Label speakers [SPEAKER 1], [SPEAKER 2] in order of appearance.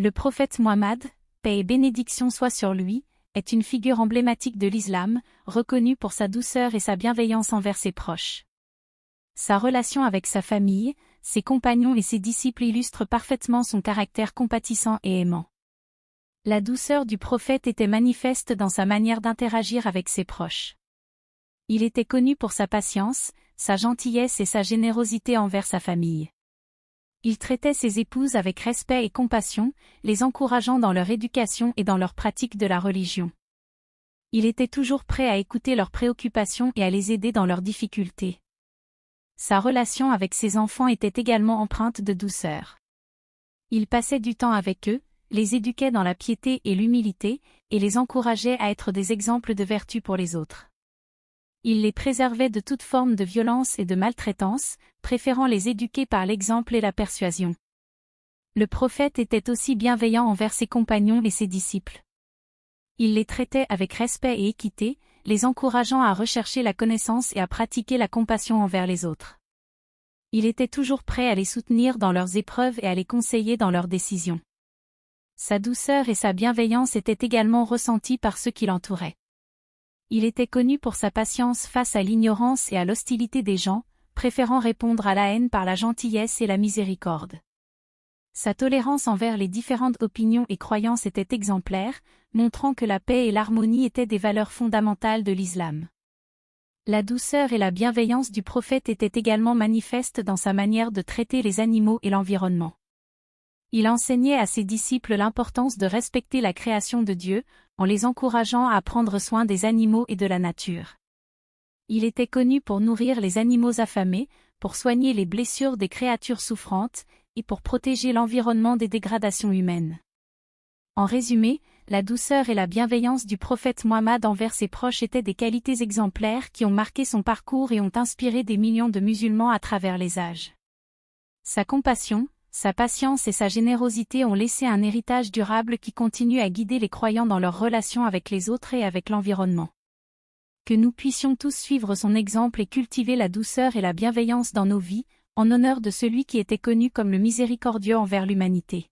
[SPEAKER 1] Le prophète Muhammad, paix et bénédiction soient sur lui, est une figure emblématique de l'islam, reconnue pour sa douceur et sa bienveillance envers ses proches. Sa relation avec sa famille, ses compagnons et ses disciples illustre parfaitement son caractère compatissant et aimant. La douceur du prophète était manifeste dans sa manière d'interagir avec ses proches. Il était connu pour sa patience, sa gentillesse et sa générosité envers sa famille. Il traitait ses épouses avec respect et compassion, les encourageant dans leur éducation et dans leur pratique de la religion. Il était toujours prêt à écouter leurs préoccupations et à les aider dans leurs difficultés. Sa relation avec ses enfants était également empreinte de douceur. Il passait du temps avec eux, les éduquait dans la piété et l'humilité, et les encourageait à être des exemples de vertu pour les autres. Il les préservait de toute forme de violence et de maltraitance, préférant les éduquer par l'exemple et la persuasion. Le prophète était aussi bienveillant envers ses compagnons et ses disciples. Il les traitait avec respect et équité, les encourageant à rechercher la connaissance et à pratiquer la compassion envers les autres. Il était toujours prêt à les soutenir dans leurs épreuves et à les conseiller dans leurs décisions. Sa douceur et sa bienveillance étaient également ressenties par ceux qui l'entouraient. Il était connu pour sa patience face à l'ignorance et à l'hostilité des gens, préférant répondre à la haine par la gentillesse et la miséricorde. Sa tolérance envers les différentes opinions et croyances était exemplaire, montrant que la paix et l'harmonie étaient des valeurs fondamentales de l'islam. La douceur et la bienveillance du prophète étaient également manifestes dans sa manière de traiter les animaux et l'environnement. Il enseignait à ses disciples l'importance de respecter la création de Dieu, en les encourageant à prendre soin des animaux et de la nature. Il était connu pour nourrir les animaux affamés, pour soigner les blessures des créatures souffrantes, et pour protéger l'environnement des dégradations humaines. En résumé, la douceur et la bienveillance du prophète Muhammad envers ses proches étaient des qualités exemplaires qui ont marqué son parcours et ont inspiré des millions de musulmans à travers les âges. Sa compassion, sa patience et sa générosité ont laissé un héritage durable qui continue à guider les croyants dans leurs relations avec les autres et avec l'environnement. Que nous puissions tous suivre son exemple et cultiver la douceur et la bienveillance dans nos vies, en honneur de celui qui était connu comme le miséricordieux envers l'humanité.